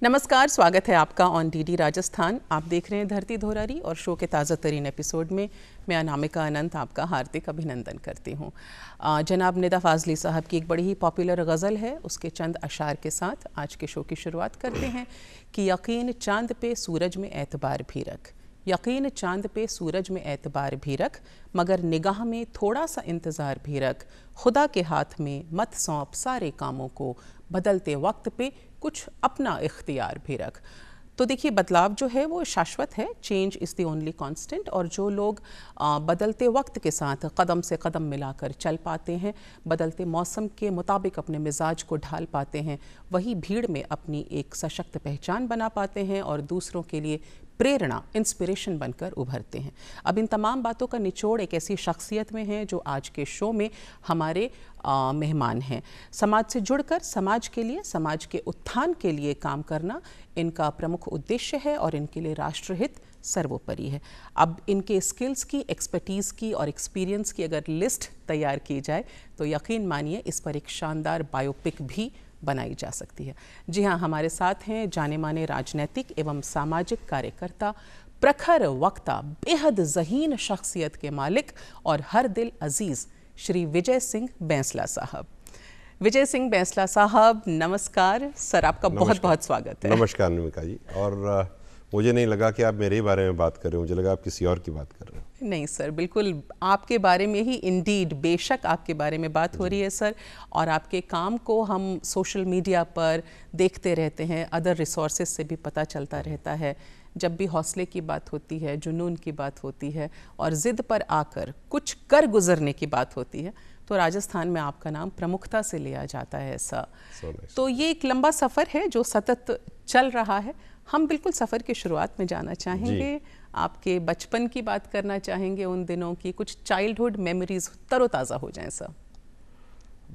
नमस्कार, स्वागत है आपका ऑन डीडी राजस्थान। आप देख रहे हैं धरती धोरारी और शो के ताज़ा तरीन एपिसोड में मैं अनामिका अनंत आपका हार्दिक अभिनंदन करती हूँ। जनाब निदा फाजली साहब की एक बड़ी ही पॉपुलर गज़ल है, उसके चंद अशार के साथ आज के शो की शुरुआत करते हैं कि यकीन चांद पे सूरज में एतबार भी रख, यकीन चांद पे सूरज में एतबार भी रख, मगर निगाह में थोड़ा सा इंतज़ार भी रख, खुदा के हाथ में मत सौंप सारे कामों को, बदलते वक्त पे कुछ अपना इख्तियार भी रख। तो देखिए, बदलाव जो है वो शाश्वत है, change is the only constant. और जो लोग बदलते वक्त के साथ कदम से कदम मिलाकर चल पाते हैं, बदलते मौसम के मुताबिक अपने मिजाज को ढाल पाते हैं, वही भीड़ में अपनी एक सशक्त पहचान बना पाते हैं और दूसरों के लिए प्रेरणा, इंस्पिरेशन बनकर उभरते हैं। अब इन तमाम बातों का निचोड़ एक ऐसी शख्सियत में है जो आज के शो में हमारे मेहमान हैं। समाज से जुड़कर समाज के लिए, समाज के उत्थान के लिए काम करना इनका प्रमुख उद्देश्य है और इनके लिए राष्ट्रहित सर्वोपरि है। अब इनके स्किल्स की, एक्सपर्टीज़ की और एक्सपीरियंस की अगर लिस्ट तैयार की जाए तो यकीन मानिए इस पर एक शानदार बायोपिक भी बनाई जा सकती है। जी हाँ, हमारे साथ हैं जाने माने राजनीतिक एवं सामाजिक कार्यकर्ता, प्रखर वक्ता, बेहद ज़हीन शख्सियत के मालिक और हर दिल अजीज़ श्री विजय सिंह बैंसला साहब। विजय सिंह बैंसला साहब, नमस्कार सर, आपका बहुत बहुत स्वागत है। नमस्कार अनामिका जी। और मुझे नहीं लगा कि आप मेरे ही बारे में बात कर रहे हो, मुझे लगा आप किसी और की बात कर रहे हो। नहीं सर, बिल्कुल आपके बारे में ही, इंडीड, बेशक आपके बारे में बात हो रही है सर। और आपके काम को हम सोशल मीडिया पर देखते रहते हैं, अदर रिसोर्सेज से भी पता चलता रहता है। जब भी हौसले की बात होती है, जुनून की बात होती है और ज़िद पर आकर कुछ कर गुजरने की बात होती है तो राजस्थान में आपका नाम प्रमुखता से लिया जाता है सर। तो ये एक लंबा सफ़र है जो सतत चल रहा है। हम बिल्कुल सफ़र की शुरुआत में जाना चाहेंगे, आपके बचपन की बात करना चाहेंगे, उन दिनों की कुछ चाइल्डहुड मेमोरीज तरोताज़ा हो जाएं सर।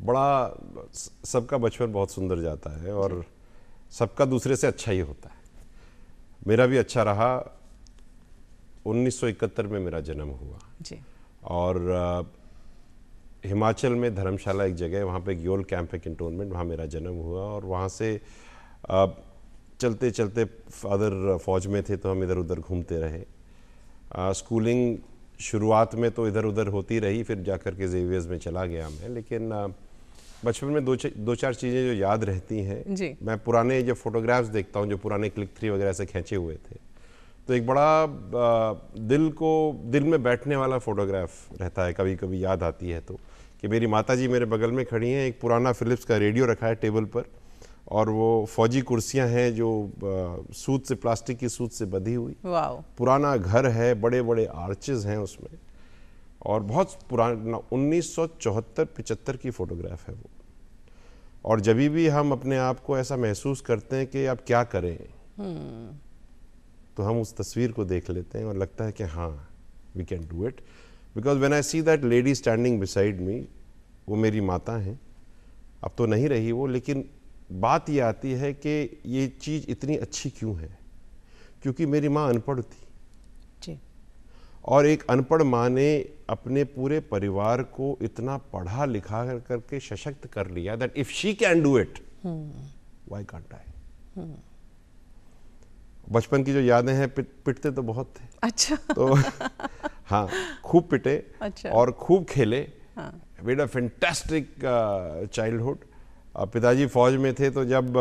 बड़ा सबका बचपन बहुत सुंदर जाता है और सबका दूसरे से अच्छा ही होता है। मेरा भी अच्छा रहा। 1971 में मेरा जन्म हुआ जी। और हिमाचल में धर्मशाला एक जगह है, वहाँ पे एक योल कैंप है कैंटोनमेंट, वहाँ मेरा जन्म हुआ। और वहाँ से चलते चलते फादर फौज में थे तो हम इधर उधर घूमते रहे। स्कूलिंग शुरुआत में तो इधर उधर होती रही, फिर जाकर के जेवियर्स में चला गया मैं। लेकिन बचपन में दो चार चीज़ें जो याद रहती हैं, मैं पुराने जब फोटोग्राफ्स देखता हूँ जो पुराने क्लिक 3 वगैरह से खींचे हुए थे, तो एक बड़ा दिल में बैठने वाला फोटोग्राफ रहता है। कभी कभी याद आती है तो कि मेरी माताजी मेरे बगल में खड़ी हैं, एक पुराना फिलिप्स का रेडियो रखा है टेबल पर और वो फौजी कुर्सियां हैं जो सूत से, प्लास्टिक की सूत से बंधी हुई। वाओ। पुराना घर है, बड़े बड़े आर्चेस हैं उसमें और बहुत पुराना 1974-75 की फ़ोटोग्राफ है वो। और जब भी हम अपने आप को ऐसा महसूस करते हैं कि अब क्या करें, तो हम उस तस्वीर को देख लेते हैं और लगता है कि हाँ, we can do it. Because when I see that lady standing beside me, वो मेरी माता हैं। अब तो नहीं रही वो, लेकिन बात ये आती है कि ये चीज़ इतनी अच्छी क्यों है, क्योंकि मेरी माँ अनपढ़ थी जी। और एक अनपढ़ माँ ने अपने पूरे परिवार को इतना पढ़ा लिखा करके सशक्त कर लिया that if she can do it, why can't I. बचपन की जो यादें हैं, पिटते तो बहुत थे। अच्छा। तो हाँ, खूब पिटे। अच्छा। और खूब खेले। हाँ। वेड अ फैंटास्टिक चाइल्डहुड। पिताजी फौज में थे तो जब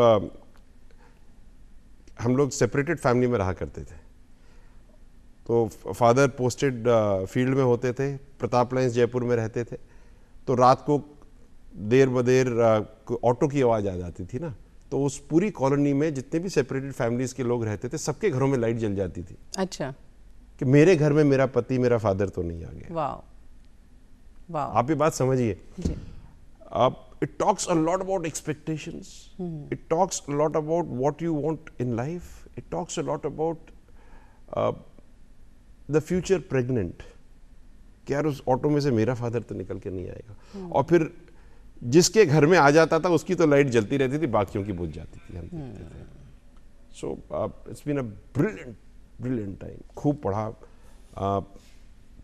हम लोग सेपरेटेड फैमिली में रहा करते थे, तो फादर पोस्टेड फील्ड में होते थे, प्रताप लाइन्स जयपुर में रहते थे। तो रात को देर बदेर ऑटो की आवाज़ आ जाती थी ना, तो उस पूरी कॉलोनी में जितने भी सेपरेटेड फैमिलीज के लोग रहते थे, सबके घरों में लाइट जल जाती थी। अच्छा। कि मेरे घर में मेरा पति, मेरा फादर तो नहीं आ गया। वाह वाह। आप ये बात समझिए। जी। It talks a lot about expectations. It talks a lot about what you want in life. It talks a lot about the future pregnant. कि यार उस ऑटो में से मेरा फादर तो निकल के नहीं आएगा। और फिर जिसके घर में आ जाता था उसकी तो लाइट जलती रहती थी, बाकियों की बुझ जाती थी। हम देखते थे। So it's been a brilliant time. खूब पढ़ा।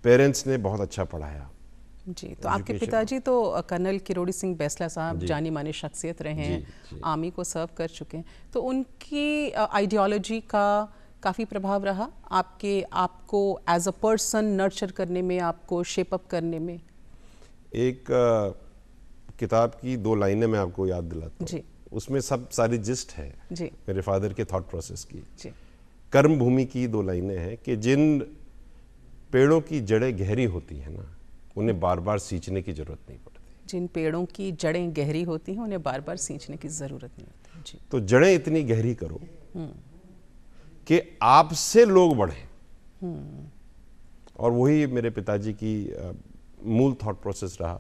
पेरेंट्स ने बहुत अच्छा पढ़ाया। जी, तो आपके पिताजी तो कर्नल किरोड़ी सिंह बैंसला साहब जानी मानी शख्सियत रहे हैं, आर्मी को सर्व कर चुके हैं, तो उनकी आइडियोलॉजी का काफ़ी प्रभाव रहा आपको एज अ पर्सन नर्चर करने में, आपको शेप अप करने में? एक किताब की 2 लाइनें मैं आपको याद दिलाता हूँ, उसमें सब सारी जिस्ट है जी। मेरे फादर के थॉट प्रोसेस की जी। कर्म भूमि की 2 लाइनें हैं कि जिन पेड़ों की जड़ें गहरी होती हैं ना, उन्हें बार बार सींचने की जरूरत नहीं पड़ती। जिन पेड़ों की जड़ें गहरी होती हैं उन्हें बार बार सींचने की जरूरत नहीं होती। जी। तो जड़ें इतनी गहरी करो कि आपसे लोग बढ़ें, और वही मेरे पिताजी की मूल थॉट प्रोसेस रहा,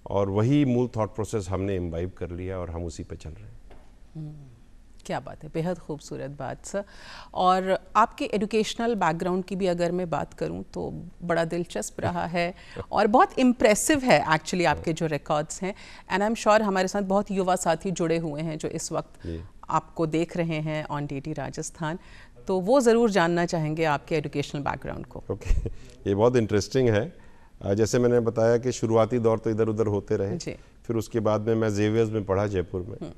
और वही मूल थॉट प्रोसेस हमने इम्बाइब कर लिया और हम उसी पे चल रहे हैं। क्या बात है, बेहद खूबसूरत बात सर। और आपके एजुकेशनल बैकग्राउंड की भी अगर मैं बात करूं तो बड़ा दिलचस्प रहा है और बहुत इम्प्रेसिव है एक्चुअली आपके जो रिकॉर्ड्स हैं। एंड आई एम श्योर हमारे साथ बहुत युवा साथी जुड़े हुए हैं जो इस वक्त आपको देख रहे हैं ऑन डीडी राजस्थान, तो वो ज़रूर जानना चाहेंगे आपके एजुकेशनल बैकग्राउंड को। ओके, ये बहुत इंटरेस्टिंग है। जैसे मैंने बताया कि शुरुआती दौर तो इधर उधर होते रहे, फिर उसके बाद में मैं जेवियर्स में पढ़ा जयपुर में।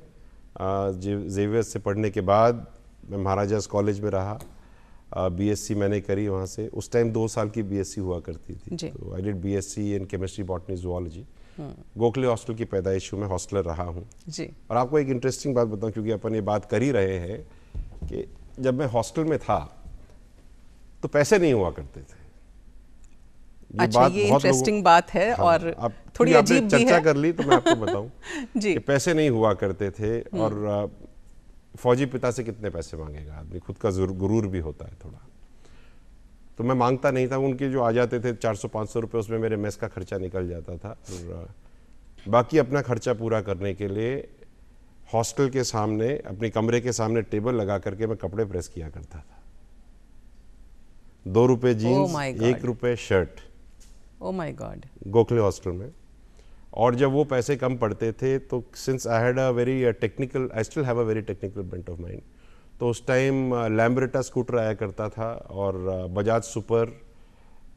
जेवियर्स से पढ़ने के बाद मैं महाराजास कॉलेज में रहा, बीएससी मैंने करी वहाँ से। उस टाइम 2 साल की बीएससी हुआ करती थी, तो I did BSc in chemistry, botany, zoology. Gokhale hostel की पैदाइश हूँ, मैं हॉस्टलर रहा हूँ जी। और आपको एक इंटरेस्टिंग बात बताऊँ, क्योंकि अपन ये बात कर ही रहे हैं कि जब मैं हॉस्टल में था तो पैसे नहीं हुआ करते थे। अच्छा, ये इंटरेस्टिंग बात है। हाँ, और थोड़ी अजीब भी चर्चा है। कर ली तो मैं आपको बताऊं कि पैसे नहीं हुआ करते थे, और फौजी पिता से कितने पैसे मांगेगा आदमी, खुद का गुरूर भी होता है थोड़ा, तो मैं मांगता नहीं था। उनके जो आ जाते थे 400-500 रुपये, उसमें मेरे मेस का खर्चा निकल जाता था, और बाकी अपना खर्चा पूरा करने के लिए हॉस्टल के सामने, अपने कमरे के सामने टेबल लगा करके मैं कपड़े प्रेस किया करता था। 2 रुपये जीन्स, 1 रुपये shirt. Oh my God. Gokhale hostel में। और जब वो पैसे कम पड़ते थे तो since I had a very technical, I still have a very technical bent of mind, तो उस टाइम लैम्ब्रेटा स्कूटर आया करता था, और बजाज सुपर,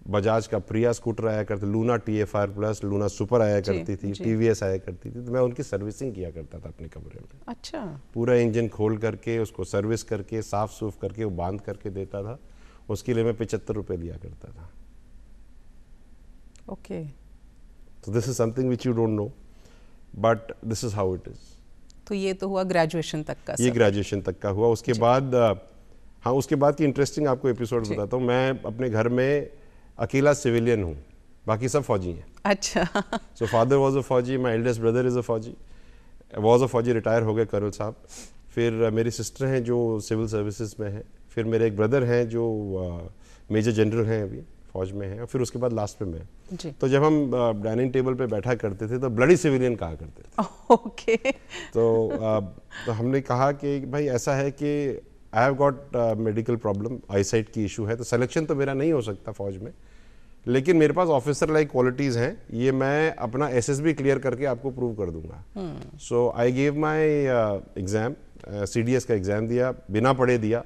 बजाज का प्रिया स्कूटर आया करता, Luna TFR plus, Luna super आया करती थी, TVS आया करती थी, तो मैं उनकी सर्विसिंग किया करता था अपने कमरे में। अच्छा। पूरा इंजन खोल करके, उसको सर्विस करके, साफ सूफ करके, वो बांध करके देता था। उसके लिए मैं 75 रुपये लिया करता था। Okay. So this is something which you don't know, but this is how it is. तो ये तो हुआ ग्रेजुएशन तक का। ये ग्रेजुएशन तक का हुआ। उसके बाद हाँ, उसके बाद की इंटरेस्टिंग आपको एपिसोड बताता हूँ। मैं अपने घर में अकेला सिविलियन हूँ, बाकी सब फौजी हैं। अच्छा। सो फादर वाज अ फौजी, my eldest brother is a फौजी, वाज अ फौजी, रिटायर हो गए कर्नल साहब। फिर मेरी सिस्टर हैं जो सिविल सर्विसेज में हैं, फिर मेरे एक ब्रदर हैं जो मेजर जनरल हैं, अभी फौज में हैं, और फिर उसके बाद लास्ट में मैं। तो जब हम डाइनिंग टेबल पे बैठा करते थे तो ब्लडी सिविलियन कहा करते थे। ओके। तो हमने कहा कि भाई ऐसा है कि I have got medical problem, eyesight की इशू है, तो सिलेक्शन तो मेरा नहीं हो सकता फौज में, लेकिन मेरे पास ऑफिसर लाइक क्वालिटीज़ हैं, ये मैं अपना SSB क्लियर करके आपको प्रूव कर दूंगा। So I gave my exam, CDS का एग्ज़ाम दिया, बिना पढ़े दिया,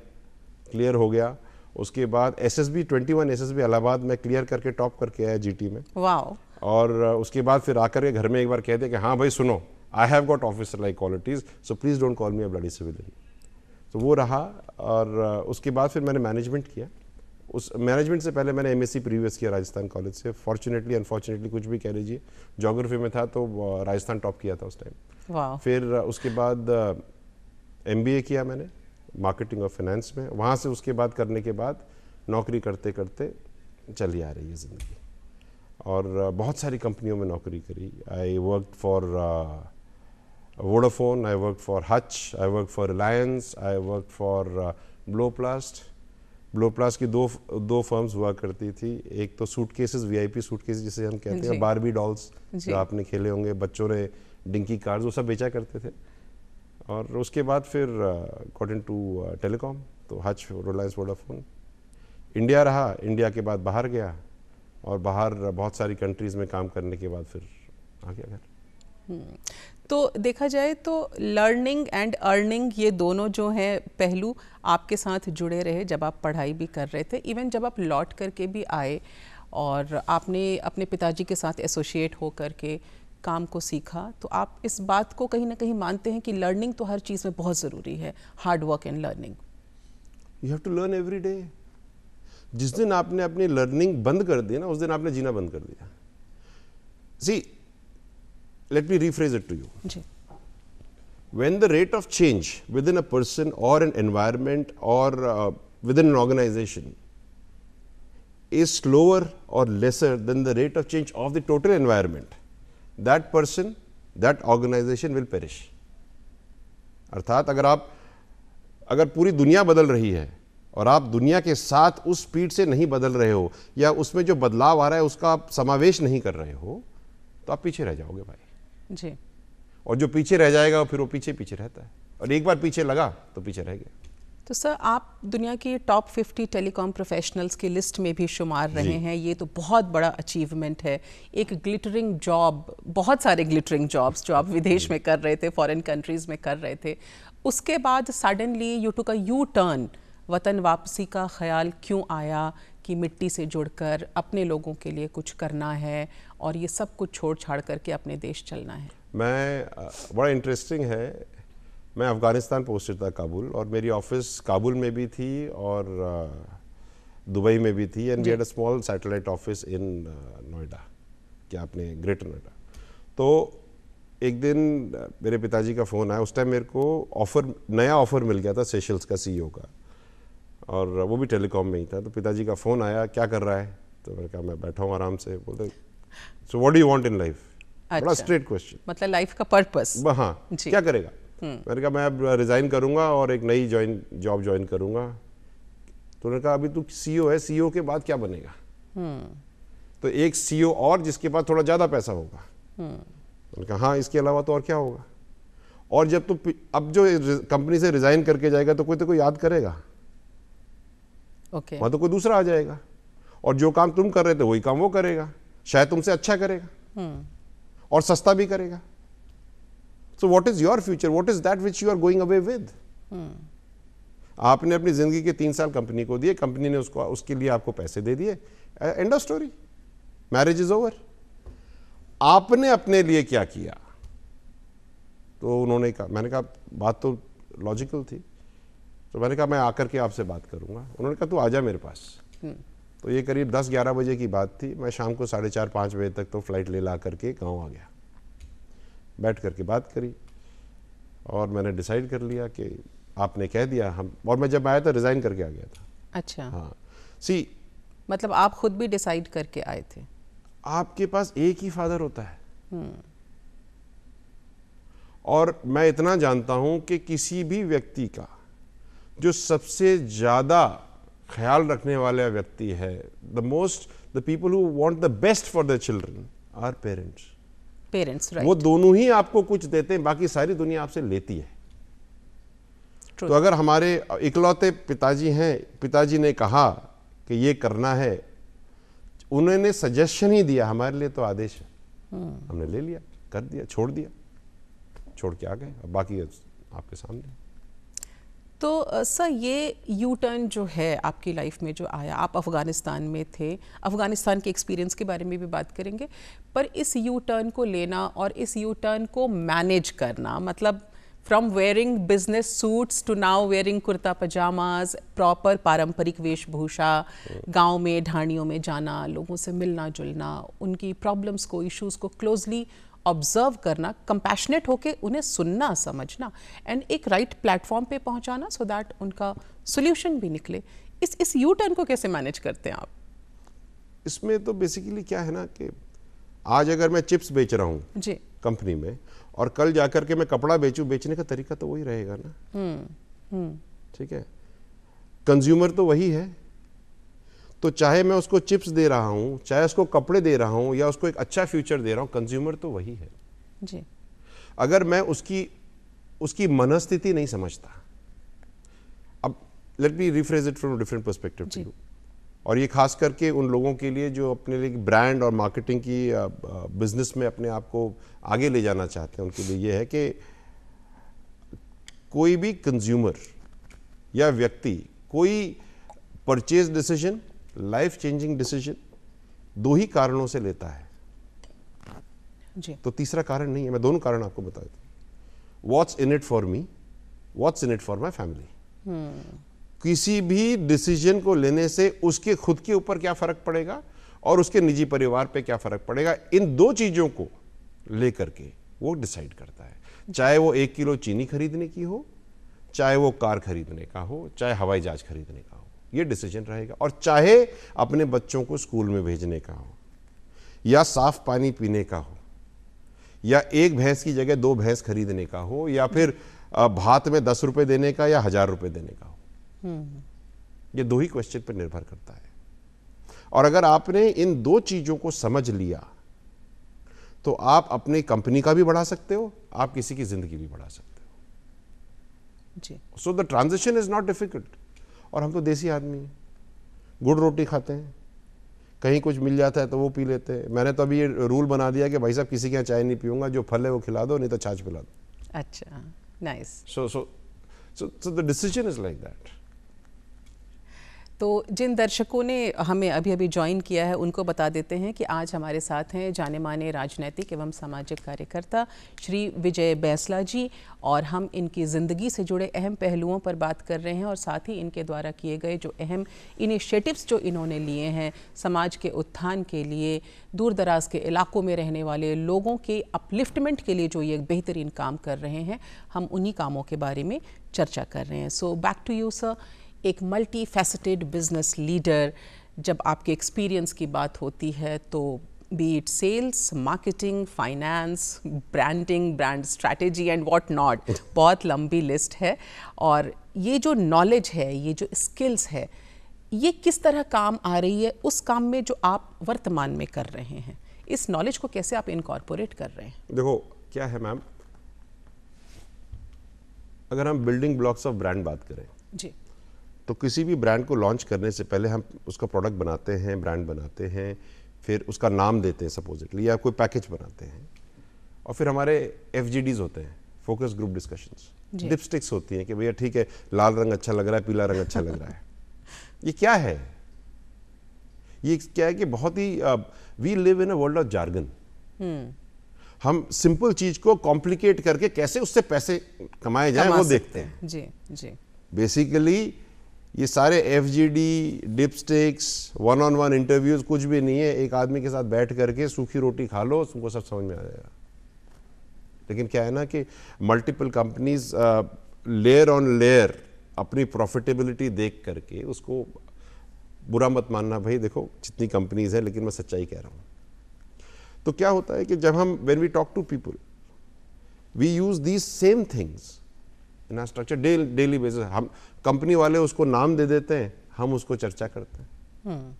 क्लियर हो गया। उसके बाद SSB 21 SSB इलाहाबाद में क्लियर करके टॉप करके आया GT में। वाओ। और उसके बाद फिर आकर के घर में एक बार कह दिया कि हाँ भाई सुनो, I have got officer like qualities, so please don't call me a bloody civilian. तो वो रहा। और उसके बाद फिर मैंने मैनेजमेंट किया। उस मैनेजमेंट से पहले मैंने MSc प्रीवियस किया राजस्थान कॉलेज से। फॉर्चुनेटली अनफॉर्चुनेटली कुछ भी कह लीजिए, ज्योग्राफी में था तो राजस्थान टॉप किया था उस टाइम। फिर उसके बाद MBA किया मैंने मार्केटिंग और फाइनेंस में। वहाँ से उसके बाद करने के बाद नौकरी करते करते चली आ रही है ज़िंदगी, और बहुत सारी कंपनियों में नौकरी करी। I work for Vodafone, I work for Hutch, I work for Reliance, I work for Blowplast. Blowplast की दो फर्म्स हुआ करती थी। एक तो सूटकेसेस, VIP सूटकेसेस जिसे हम कहते हैं, बारबी डॉल्स जो आपने खेले होंगे, बच्चों ने डिंकी कार्ड्स, वो सब बेचा करते थे। और उसके बाद फिर गॉट इनटू टेलीकॉम, तो हच, रिलायंस, वोडाफोन। इंडिया रहा, इंडिया के बाद बाहर गया, और बाहर बहुत सारी कंट्रीज़ में काम करने के बाद फिर आ गया घर। तो देखा जाए तो लर्निंग एंड अर्निंग, ये दोनों जो हैं पहलू आपके साथ जुड़े रहे जब आप पढ़ाई भी कर रहे थे, इवन जब आप लौट करके भी आए, और आपने अपने पिताजी के साथ एसोसिएट हो करके काम को सीखा, तो आप इस बात को कहीं ना कहीं मानते हैं कि लर्निंग तो हर चीज़ में बहुत ज़रूरी है, hard work and learning. You have to learn every day. जिस दिन आपने अपनी लर्निंग बंद कर दी ना, उस दिन आपने जीना बंद कर दिया। See, let me rephrase it to you. जी। When the rate of change within a person or an environment or within an organization is slower or lesser than the rate of change of the total environment, that person, that organization will perish. अर्थात अगर पूरी दुनिया बदल रही है और आप दुनिया के साथ उस स्पीड से नहीं बदल रहे हो, या उसमें जो बदलाव आ रहा है उसका आप समावेश नहीं कर रहे हो, तो आप पीछे रह जाओगे भाई जी। और जो पीछे रह जाएगा फिर वो पीछे पीछे रहता है, और एक बार पीछे लगा तो पीछे रह गया। तो सर, आप दुनिया के टॉप 50 टेलीकॉम प्रोफेशनल्स की लिस्ट में भी शुमार रहे हैं। ये तो बहुत बड़ा अचीवमेंट है। एक ग्लिटरिंग जॉब, बहुत सारे ग्लिटरिंग जॉब्स जो आप विदेश में कर रहे थे, फॉरेन कंट्रीज़ में कर रहे थे, उसके बाद suddenly you took a U turn. वतन वापसी का ख्याल क्यों आया कि मिट्टी से जुड़कर अपने लोगों के लिए कुछ करना है और ये सब कुछ छोड़ छाड़ करके अपने देश चलना है? बड़ा इंटरेस्टिंग है, मैं अफ़गानिस्तान पोस्टेड था काबुल, और मेरी ऑफिस काबुल में भी थी और दुबई में भी थी, and we had a small satellite office in Noida, क्या आपने ग्रेटर नोएडा। तो एक दिन मेरे पिताजी का फ़ोन आया। उस टाइम मेरे को नया ऑफ़र मिल गया था सेशल्स का CEO का, और वो भी टेलीकॉम में ही था। तो पिताजी का फ़ोन आया, क्या कर रहा है? तो मैंने कहा मैं बैठा हूँ आराम से। बोलते so what do you want in life? बड़ा स्ट्रेट क्वेश्चन, मतलब लाइफ का पर्पस। हाँ, क्या करेगा? मैंने कहा मैं अब रिज़ाइन करूँगा और एक नई जॉब ज्वाइन करूँगा। तो उन्होंने कहा अभी तू CEO है, CEO के बाद क्या बनेगा? तो एक CEO और जिसके पास थोड़ा ज़्यादा पैसा होगा। मैंने कहा हाँ, इसके अलावा तो और क्या होगा? और जब तू अब जो कंपनी से रिज़ाइन करके जाएगा तो कोई याद करेगा। वहाँ तो कोई दूसरा आ जाएगा, और जो काम तुम कर रहे थे वही काम वो करेगा, शायद तुमसे अच्छा करेगा और सस्ता भी करेगा। So what is your future? What is that which you are going away with? आपने अपनी जिंदगी के 3 साल कंपनी को दिए, कंपनी ने उसके लिए आपको पैसे दे दिए, end of story, marriage is over. आपने अपने लिए क्या किया? तो उन्होंने कहा, मैंने कहा बात तो लॉजिकल थी, तो मैंने कहा मैं आकर के आपसे बात करूंगा। उन्होंने कहा तू आजा मेरे पास। तो ये करीब 10-11 बजे की बात थी। मैं शाम को 4:30-5 बजे तक तो फ्लाइट ले ला करके गाँव आ गया, बैठ करके बात करी, और मैंने डिसाइड कर लिया कि आपने कह दिया हम, और मैं जब आया था रिज़ाइन करके आ गया था। अच्छा, हाँ, सी, मतलब आप खुद भी डिसाइड करके आए थे? आपके पास एक ही फादर होता है, और मैं इतना जानता हूं कि किसी भी व्यक्ति का जो सबसे ज़्यादा ख्याल रखने वाला व्यक्ति है, the people who want the best for the children are parents, right. वो दोनों ही आपको कुछ देते हैं, बाकी सारी दुनिया आपसे लेती है। तो अगर हमारे इकलौते पिताजी हैं, पिताजी ने कहा कि ये करना है, उन्होंने सजेशन ही दिया, हमारे लिए तो आदेश है, हमने ले लिया, कर दिया, छोड़ के आ गए। अब बाकी आपके सामने। तो सर, ये यू टर्न जो है आपकी लाइफ में जो आया, आप अफ़गानिस्तान में थे, अफ़गानिस्तान के एक्सपीरियंस के बारे में भी बात करेंगे, पर इस यू टर्न को लेना और इस यू टर्न को मैनेज करना, मतलब from wearing business suits to now wearing kurta pyjamas, proper पारंपरिक वेशभूषा, गांव में ढाणियों में जाना, लोगों से मिलना जुलना, उनकी प्रॉब्लम्स को, इश्यूज़ को क्लोजली ऑब्जर्व करना, कंपैशनेट होके उन्हें सुनना, समझना, एंड एक राइट प्लेटफॉर्म पे पहुंचाना सो दैट उनका सोल्यूशन भी निकले। इस यू टर्न को कैसे मैनेज करते हैं आप? इसमें तो बेसिकली क्या है ना कि आज अगर मैं चिप्स बेच रहा हूँ जी कंपनी में, और कल जाकर के मैं कपड़ा बेचूं, बेचने का तरीका तो वही रहेगा ना। ठीक है, कंज्यूमर तो वही है। तो चाहे मैं उसको चिप्स दे रहा हूं, चाहे उसको कपड़े दे रहा हूं, या उसको एक अच्छा फ्यूचर दे रहा हूं, कंज्यूमर तो वही है जी। अगर मैं उसकी मनस्थिति नहीं समझता, अब let me rephrase it from different perspective to you, और ये खास करके उन लोगों के लिए जो अपने लिए ब्रांड और मार्केटिंग की बिजनेस में अपने आप को आगे ले जाना चाहते हैं, उनके लिए ये है कि कोई भी कंज्यूमर या व्यक्ति कोई purchase decision, life changing decision दो ही कारणों से लेता है जी। तो तीसरा कारण नहीं है। मैं दोनों कारण आपको बता देता हूँ। What's in it for me, what's in it for my family. किसी भी डिसीजन को लेने से उसके खुद के ऊपर क्या फर्क पड़ेगा और उसके निजी परिवार पे क्या फर्क पड़ेगा, इन दो चीजों को लेकर के वो डिसाइड करता है। चाहे वो 1 किलो चीनी खरीदने की हो, चाहे वो कार खरीदने का हो, चाहे हवाई जहाज खरीदने का हो, ये डिसीजन रहेगा। और चाहे अपने बच्चों को स्कूल में भेजने का हो, या साफ पानी पीने का हो, या एक भैंस की जगह 2 भैंस खरीदने का हो, या फिर भात में 10 रुपए देने का या 1000 रुपए देने का हो, ये दो ही क्वेश्चन पर निर्भर करता है। और अगर आपने इन दो चीजों को समझ लिया तो आप अपनी कंपनी का भी बढ़ा सकते हो, आप किसी की जिंदगी भी बढ़ा सकते हो जी। So the transition is not difficult. और हम तो देसी आदमी हैं, गुड़ रोटी खाते हैं, कहीं कुछ मिल जाता है तो वो पी लेते हैं। मैंने तो अभी ये रूल बना दिया कि भाई साहब किसी के यहाँ चाय नहीं पीऊंगा, जो फल है वो खिला दो, नहीं तो छाछ पिला दो। अच्छा, nice. So the decision is like that. तो जिन दर्शकों ने हमें अभी अभी ज्वाइन किया है उनको बता देते हैं कि आज हमारे साथ हैं जाने माने राजनैतिक एवं सामाजिक कार्यकर्ता श्री विजय बैंसला जी, और हम इनकी ज़िंदगी से जुड़े अहम पहलुओं पर बात कर रहे हैं और साथ ही इनके द्वारा किए गए जो अहम इनिशिएटिव्स जो इन्होंने लिए हैं समाज के उत्थान के लिए, दूर दराज के इलाकों में रहने वाले लोगों के अपलिफ्टमेंट के लिए जो ये बेहतरीन काम कर रहे हैं, हम उन्हीं कामों के बारे में चर्चा कर रहे हैं। So back to you sir. एक मल्टी फैसेटेड बिजनेस लीडर, जब आपके एक्सपीरियंस की बात होती है तो be it sales, marketing, finance, branding, brand strategy and what not, बहुत लंबी लिस्ट है। और ये जो नॉलेज है, ये जो स्किल्स है, ये किस तरह काम आ रही है उस काम में जो आप वर्तमान में कर रहे हैं? इस नॉलेज को कैसे आप इनकॉर्पोरेट कर रहे हैं? देखो क्या है मैम, अगर हम बिल्डिंग ब्लॉक्स ऑफ ब्रांड बात करें जी, तो किसी भी ब्रांड को लॉन्च करने से पहले हम उसका प्रोडक्ट बनाते हैं, ब्रांड बनाते हैं, फिर उसका नाम देते हैं सपोजिटली, या कोई पैकेज बनाते हैं, और फिर हमारे FGDs होते हैं, फोकस ग्रुप डिस्कशंस, डिपस्टिक्स होती हैं कि भैया ठीक है लाल रंग अच्छा लग रहा है, पीला रंग अच्छा लग रहा है। ये क्या है? ये क्या है कि बहुत ही we live in a world of jargon. हम सिंपल चीज को कॉम्प्लिकेट करके कैसे उससे पैसे कमाए जाए वो देखते हैं। जी जी। बेसिकली ये सारे FGD, डिपस्टिक्स, 1-on-1 इंटरव्यूज कुछ भी नहीं है। एक आदमी के साथ बैठ करके सूखी रोटी खा लो, तुमको सब समझ में आ जाएगा। लेकिन क्या है ना कि multiple companies layer on layer अपनी प्रॉफिटेबिलिटी देख करके, उसको बुरा मत मानना भाई, देखो जितनी कंपनीज है, लेकिन मैं सच्चाई कह रहा हूँ। तो क्या होता है कि जब हम when we talk to people, we use these same things in structure daily basis. हम कंपनी वाले उसको नाम दे देते हैं, हम उसको चर्चा करते हैं।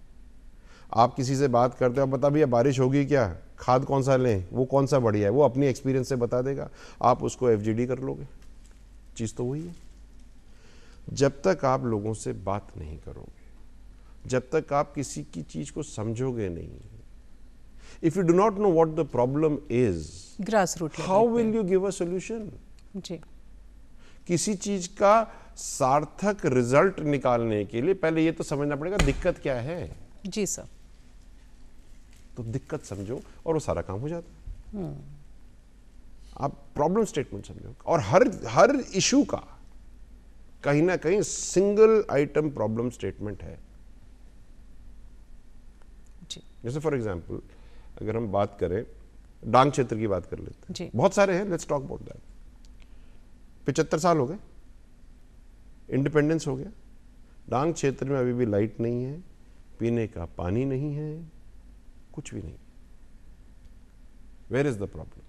आप किसी से बात करते हो, बता भैया बारिश होगी क्या, खाद कौन सा लें, वो कौन सा बढ़िया है, वो अपनी एक्सपीरियंस से बता देगा, आप उसको FGD कर लोगे। चीज़ तो वही है। जब तक आप लोगों से बात नहीं करोगे, जब तक आप किसी की चीज़ को समझोगे नहीं, if you do not know what the problem is, grass root, how will you give a solution? जी। किसी चीज का सार्थक रिजल्ट निकालने के लिए पहले ये तो समझना पड़ेगा दिक्कत क्या है। जी सर। तो दिक्कत समझो और वो सारा काम हो जाता है। आप प्रॉब्लम स्टेटमेंट समझो, और हर इशू का कहीं ना कहीं सिंगल आइटम प्रॉब्लम स्टेटमेंट है। जी। जैसे फॉर एग्जांपल अगर हम बात करें, डांग क्षेत्र की बात कर लेते हैं, बहुत सारे हैं, लेट्स टॉक अबाउट दैट। 75 साल हो गए, इंडिपेंडेंस हो गया, डांग क्षेत्र में अभी भी लाइट नहीं है, पीने का पानी नहीं है, कुछ भी नहीं। Where is the problem?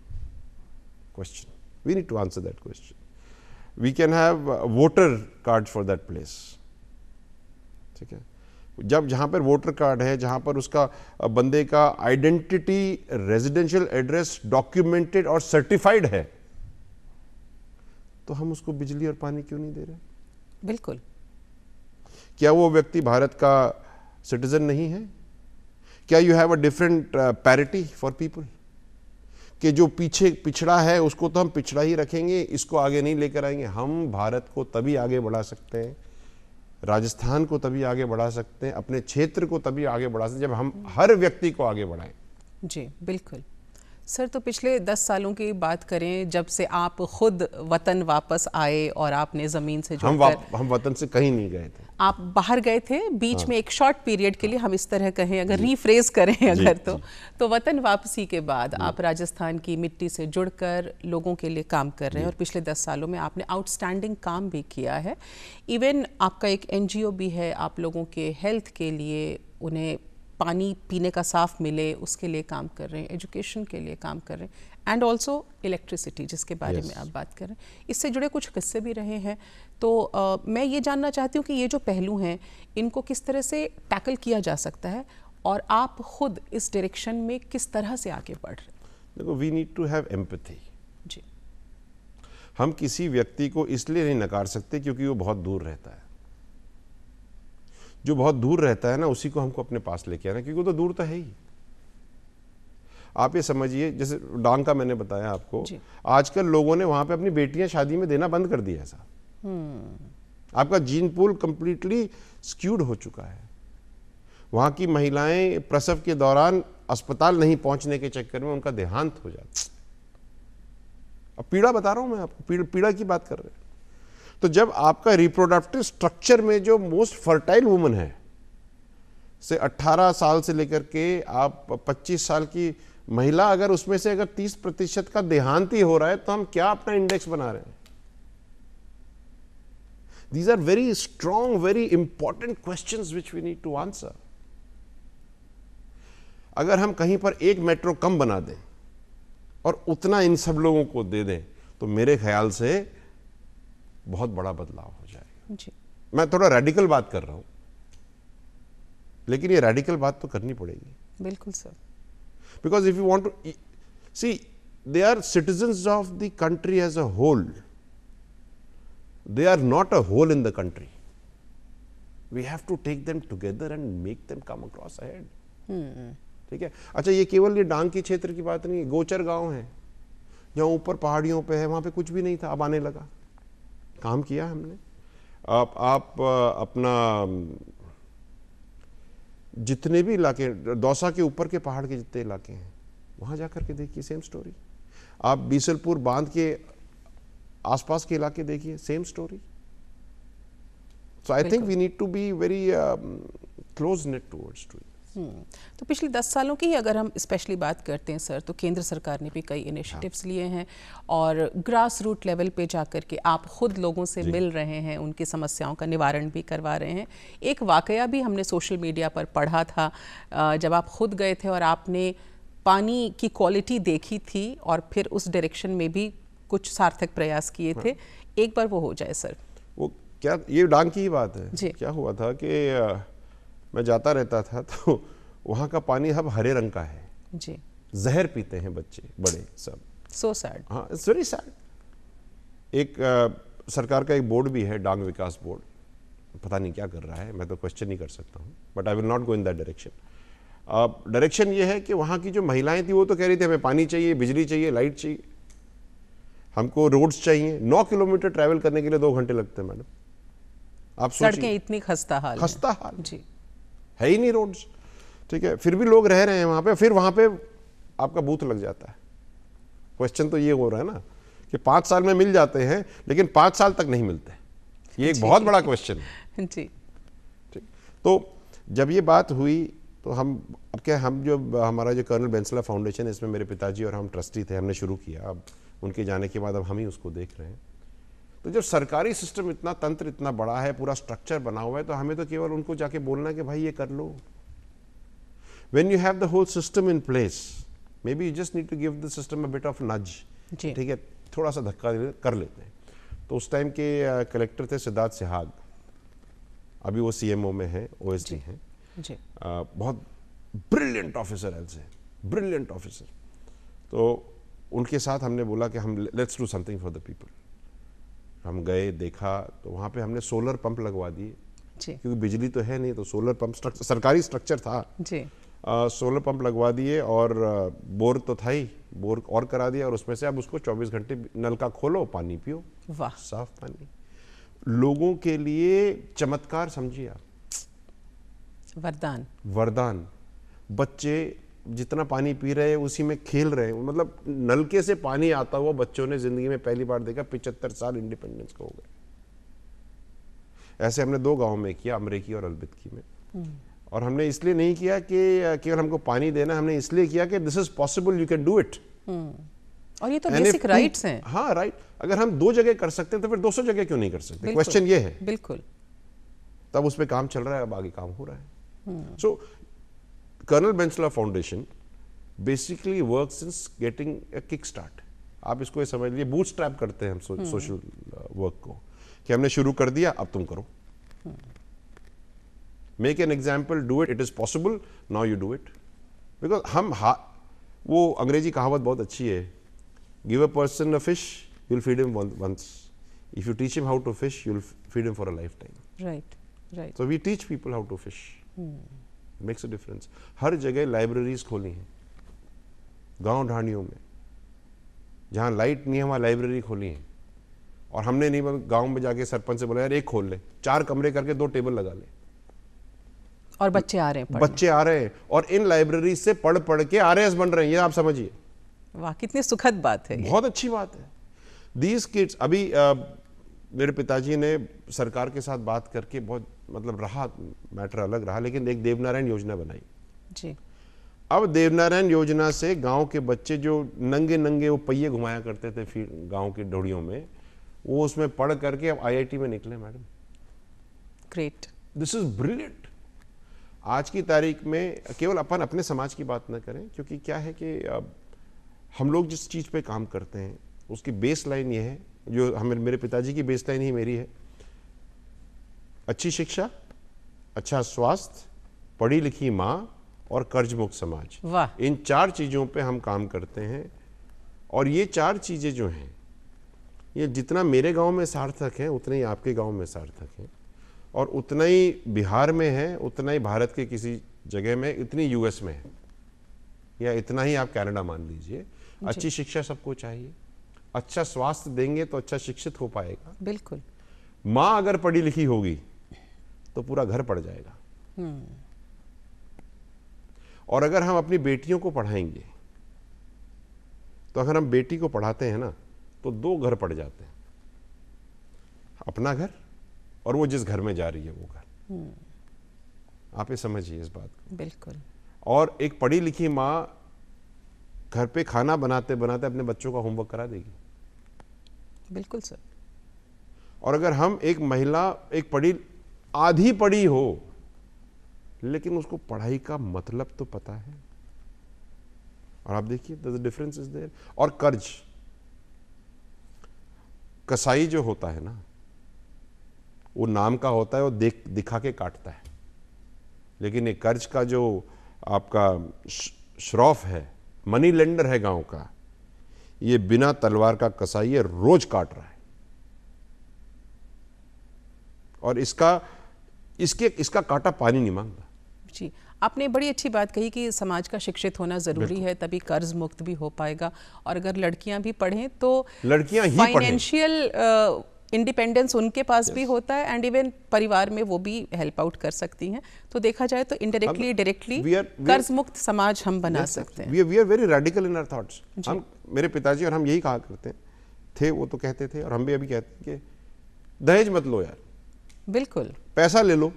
Question, we need to answer that question. We can have voter card for that place, ठीक है। जब जहां पर वोटर कार्ड है, जहां पर उसका बंदे का आइडेंटिटी, रेजिडेंशियल एड्रेस डॉक्यूमेंटेड और सर्टिफाइड है, तो हम उसको बिजली और पानी क्यों नहीं दे रहे? बिल्कुल। क्या वो व्यक्ति भारत का सिटीजन नहीं है? क्या you have a different parity for people, कि जो पीछे पिछड़ा है उसको तो हम पिछड़ा ही रखेंगे, इसको आगे नहीं लेकर आएंगे? हम भारत को तभी आगे बढ़ा सकते हैं राजस्थान को तभी आगे बढ़ा सकते हैं, अपने क्षेत्र को तभी आगे बढ़ा सकते हैं जब हम हर व्यक्ति को आगे बढ़ाएं। जी बिल्कुल सर। तो पिछले 10 सालों की बात करें, जब से आप खुद वतन वापस आए और आपने ज़मीन से जुड़कर, हम वतन से कहीं नहीं गए थे, आप बाहर गए थे बीच में एक शॉर्ट पीरियड के लिए, हम इस तरह कहें, अगर रीफ्रेज करें अगर तो वतन वापसी के बाद आप राजस्थान की मिट्टी से जुड़कर लोगों के लिए काम कर रहे हैं और पिछले 10 सालों में आपने आउटस्टैंडिंग काम भी किया है। इवन आपका एक NGO भी है, आप लोगों के हेल्थ के लिए, उन्हें पानी पीने का साफ मिले उसके लिए काम कर रहे हैं, एजुकेशन के लिए काम कर रहे हैं, एंड ऑल्सो इलेक्ट्रिसिटी जिसके बारे में आप बात कर रहे हैं। इससे जुड़े कुछ किस्से भी रहे हैं, तो मैं ये जानना चाहती हूँ कि ये जो पहलू हैं इनको किस तरह से टैकल किया जा सकता है और आप खुद इस डायरेक्शन में किस तरह से आगे बढ़ रहे हैं? देखो, we need to have empathy. जी, हम किसी व्यक्ति को इसलिए नहीं नकार सकते क्योंकि वो बहुत दूर रहता है। जो बहुत दूर रहता है ना, उसी को हमको अपने पास लेके आना, क्योंकि वो तो दूर तो है ही। आप ये समझिए, जैसे डांग का मैंने बताया आपको, आजकल लोगों ने वहां पे अपनी बेटियां शादी में देना बंद कर दिया। ऐसा आपका जीन पूल कंप्लीटली स्क्यूड हो चुका है। वहां की महिलाएं प्रसव के दौरान अस्पताल नहीं पहुंचने के चक्कर में उनका देहांत हो जाता है। अब पीड़ा बता रहा हूं मैं आपको, पीड़ा की बात कर रहे हैं। तो जब आपका रिप्रोडक्टिव स्ट्रक्चर में जो मोस्ट फर्टाइल वुमन है, से 18 साल से लेकर के आप 25 साल की महिला, अगर उसमें से अगर 30% का देहांत ही हो रहा है, तो हम क्या अपना इंडेक्स बना रहे हैं? These are very strong, very important questions which we need to answer. अगर हम कहीं पर एक मेट्रो कम बना दें और उतना इन सब लोगों को दे दें, तो मेरे ख्याल से बहुत बड़ा बदलाव हो जाएगा। जी। मैं थोड़ा रेडिकल बात कर रहा हूं, लेकिन ये रेडिकल बात तो करनी पड़ेगी। बिल्कुल sir. Because if you want to see, they are citizens of the country as a whole. They are not a whole in the country. We have to take them together and make them come across ahead. ठीक है। अच्छा, ये केवल ये डांग के क्षेत्र की बात नहीं, गोचर गांव है जहाँ ऊपर पहाड़ियों पे है, वहाँ पे कुछ भी नहीं था, अब आने लगा। काम किया हमने। आप अपना जितने भी इलाके, दौसा के ऊपर के पहाड़ के जितने इलाके हैं, वहाँ जाकर के देखिए, सेम स्टोरी। आप बीसलपुर बांध के आसपास के इलाके देखिए, same story. So I think we need to be very close net towards to it. तो पिछले 10 सालों की अगर हम स्पेशली बात करते हैं सर, तो केंद्र सरकार ने भी कई इनिशिएटिव्स लिए हैं और ग्रास रूट लेवल पे जाकर के आप खुद लोगों से मिल रहे हैं, उनकी समस्याओं का निवारण भी करवा रहे हैं। एक वाकया भी हमने सोशल मीडिया पर पढ़ा था, जब आप खुद गए थे और आपने पानी की क्वालिटी देखी थी और फिर उस डायरेक्शन में भी कुछ सार्थक प्रयास किए थे। एक बार वो हो जाए सर। वो क्या, ये डांग की ही बात है जी। क्या हुआ था कि मैं जाता रहता था, तो वहाँ का पानी अब हरे रंग का है जी। जहर पीते हैं बच्चे बड़े सब। So sad. हाँ, इट्स वेरी सैड। एक सरकार का एक बोर्ड भी है, डांग विकास बोर्ड, पता नहीं क्या कर रहा है, मैं तो क्वेश्चन नहीं कर सकता हूँ, but I will not go in that direction. Direction ये है कि वहाँ की जो महिलाएं थी वो तो कह रही थी हमें पानी चाहिए, बिजली चाहिए, लाइट चाहिए, हमको रोड्स चाहिए। 9 किलोमीटर ट्रैवल करने के लिए 2 घंटे लगते हैं मैडम। आप सोचिए, सड़कें इतनी खस्ता हाल जी, है ही नहीं रोड्स। ठीक है, फिर भी लोग रह रहे हैं वहाँ पे, फिर वहाँ पे आपका बूथ लग जाता है। क्वेश्चन तो ये हो रहा है ना कि 5 साल में मिल जाते हैं, लेकिन 5 साल तक नहीं मिलते। ये एक बहुत बड़ा क्वेश्चन है जी। ठीक। तो जब ये बात हुई तो हम जो हमारा जो कर्नल बेंसला फाउंडेशन है, इसमें मेरे पिताजी और हम ट्रस्टी थे, हमने शुरू किया। अब उनके जाने के बाद अब हम ही उसको देख रहे हैं। तो जब सरकारी सिस्टम इतना, तंत्र इतना बड़ा है, पूरा स्ट्रक्चर बना हुआ है, तो हमें तो केवल उनको जाके बोलना है कि भाई ये कर लो। When you have the whole system in place, maybe you just need to give the system a bit of nudge. ठीक है, थोड़ा सा धक्का कर लेते हैं। तो उस टाइम के कलेक्टर थे सिद्धार्थ सिहाग, अभी वो CMO में है, OSD हैं, बहुत ब्रिलियंट ऑफिसर है, ब्रिलियंट ऑफिसर। तो उनके साथ हमने बोला कि हम let's do something for the people. हम गए, देखा, तो वहाँ पे हमने सोलर पंप लगवा दिए, क्योंकि बिजली तो है नहीं, तो सोलर पंप सरकारी स्ट्रक्चर था जी। सोलर पंप लगवा दिए और बोर तो था ही, बोर और करा दिया, और उसमें से अब उसको 24 घंटे नल का खोलो, पानी पियो, वाह, साफ पानी। लोगों के लिए चमत्कार समझिए आप, वरदान। वरदान। बच्चे जितना पानी पी रहे हैं उसी में खेल रहे हैं, मतलब नलके से पानी आता हुआ बच्चों ने जिंदगी में पहली बार देखा। 75 साल इंडिपेंडेंस को हो गए। ऐसे हमने 2 गांव में किया, अमरेकी और अलबितकी में। और हमने इसलिए नहीं किया कि केवल हमको पानी देना, हमने इसलिए किया कि this is possible, you can do it. और ये तो बेसिक राइट्स हैं। हाँ, राइट। अगर हम 2 जगह कर सकते हैं तो फिर 200 जगह क्यों नहीं कर सकते? क्वेश्चन ये है। बिल्कुल। तब उस पर काम चल रहा है, अब आगे काम हो रहा है। So colonel Benchler foundation basically works in getting a kick start. आप इसको ये समझ लीजिए, बूटस्ट्रैप करते हैं हम सोशल वर्क को, कि हमने शुरू कर दिया, अब तुम करो। Make an example, do it, it is possible, now you do it. Because हम वो अंग्रेजी कहावत बहुत अच्छी है, give a person a fish, you will feed him once, if you teach him how to fish, you will feed him for a lifetime. Right, right. So we teach people how to fish, makes a difference. हर जगह libraries खोली हैं, गांव ढाणियों में जहां light नहीं है वहां लाइब्रेरी खोली है। और हमने नहीं, गांव में जाके सरपंच से बोला यार एक खोल ले, 4 कमरे करके 2 टेबल लगा ले, और बच्चे आ रहे हैं, बच्चे आ रहे हैं और इन लाइब्रेरी से पढ़ पढ़ के आरएएस बन रहे हैं। ये आप समझिए, वाह कितनी सुखद बात है। बहुत अच्छी बात है। दीज किड्स, अभी मेरे पिताजी ने सरकार के साथ बात करके बहुत, मतलब रहा मैटर अलग रहा, लेकिन एक देवनारायण योजना बनाई जी। अब देवनारायण योजना से गांव के बच्चे जो नंगे नंगे वो पहिए घुमाया करते थे गांव की ढोड़ियों में, वो उसमें पढ़ करके अब आईआईटी में निकले। Madam, great, this is brilliant. आज की तारीख में केवल अपन अपने समाज की बात न करें, क्योंकि क्या है कि हम लोग जिस चीज़ पे काम करते हैं उसकी बेस लाइन ये है, जो हमें, मेरे पिताजी की बेस लाइन ही मेरी है, अच्छी शिक्षा, अच्छा स्वास्थ्य, पढ़ी लिखी माँ और कर्ज मुक्त समाज। वाह। इन 4 चीज़ों पे हम काम करते हैं। और ये 4 चीज़ें जो हैं, ये जितना मेरे गांव में सार्थक है उतना ही आपके गांव में सार्थक है, और उतना ही बिहार में है, उतना ही भारत के किसी जगह में, इतनी यूएस में है, या इतना ही आप कनाडा मान लीजिए। अच्छी शिक्षा सबको चाहिए, अच्छा स्वास्थ्य देंगे तो अच्छा शिक्षित हो पाएगा। बिल्कुल। माँ अगर पढ़ी लिखी होगी तो पूरा घर पढ़ जाएगा। और अगर हम अपनी बेटियों को पढ़ाएंगे, तो अगर हम बेटी को पढ़ाते हैं ना, तो 2 घर पड़ जाते हैं, अपना घर और वो जिस घर में जा रही है वो घर। आप ये समझिए इस बात को। बिल्कुल। और एक पढ़ी लिखी माँ घर पे खाना बनाते बनाते अपने बच्चों का होमवर्क करा देगी। बिल्कुल सर। और अगर हम, एक महिला एक आधी पढ़ी हो, लेकिन उसको पढ़ाई का मतलब तो पता है, और आप देखिए द डिफरेंस इज देयर। और कर्ज, कसाई जो होता है ना, वो नाम का होता है, वो दिखा के काटता है, लेकिन ये कर्ज का जो आपका श्रॉफ है, मनी लेंडर है गांव का, ये बिना तलवार का कसाई है, रोज काट रहा है। और इसका काटा पानी नहीं मांगता। जी, आपने बड़ी अच्छी बात कही कि समाज का शिक्षित होना जरूरी है, तभी कर्ज मुक्त भी हो पाएगा। और अगर लड़कियां भी पढ़ें तो लड़कियां ही फाइनेंशियल इंडिपेंडेंस उनके पास भी होता है, एंड इवन परिवार में वो भी हेल्प आउट कर सकती हैं। तो देखा जाए तो इनडायरेक्टली डायरेक्टली कर्ज मुक्त समाज हम बना सकते हैं। We are very radical in our thoughts. हम, मेरे पिताजी और हम यही कहा करते थे, वो तो कहते थे और हम भी अभी कहते हैं कि दहेज मत लो यार। बिल्कुल। पैसा ले लो,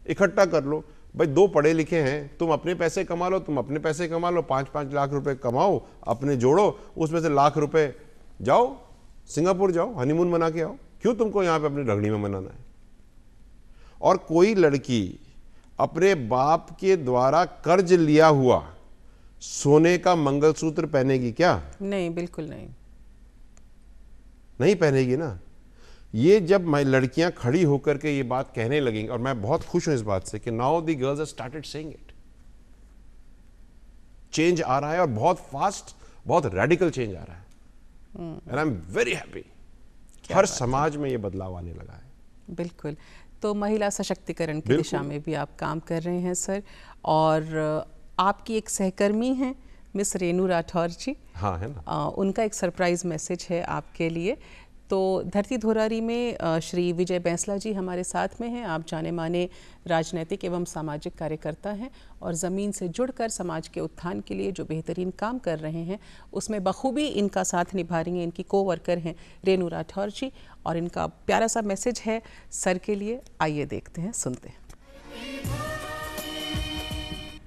इकट्ठा कर लो। भाई 2 पढ़े लिखे हैं, तुम अपने पैसे कमा लो, तुम अपने पैसे कमा लो, 5-5 लाख रुपए कमाओ, अपने जोड़ो, उसमें से लाख रुपए जाओ सिंगापुर जाओ, हनीमून मना के आओ। क्यों तुमको यहाँ पे अपनी रगड़ी में मनाना है? और कोई लड़की अपने बाप के द्वारा कर्ज लिया हुआ सोने का मंगलसूत्र पहनेगी क्या? नहीं, बिल्कुल नहीं पहनेगी ना। ये जब लड़कियां खड़ी होकर के ये बात कहने लगेंगी, और मैं बहुत खुश हूं इस बात से कि now the girls have started saying it. Change आ रहा है, और बहुत फास्ट, बहुत रेडिकल चेंज आ रहा है, and I am very happy. हर समाज में ये बदलाव आने लगा है। बिल्कुल। तो महिला सशक्तिकरण की दिशा में भी आप काम कर रहे हैं सर, और आपकी एक सहकर्मी हैं मिस रेनू राठौर जी। हाँ, है ना। उनका एक सरप्राइज मैसेज है आपके लिए। तो धरती धोरारी में श्री विजय बैंसला जी हमारे साथ में हैं। आप जाने माने राजनीतिक एवं सामाजिक कार्यकर्ता हैं और ज़मीन से जुड़कर समाज के उत्थान के लिए जो बेहतरीन काम कर रहे हैं उसमें बखूबी इनका साथ निभा रही हैं इनकी कोवर्कर हैं रेनू राठौर जी, और इनका प्यारा सा मैसेज है सर के लिए। आइए देखते हैं, सुनते हैं।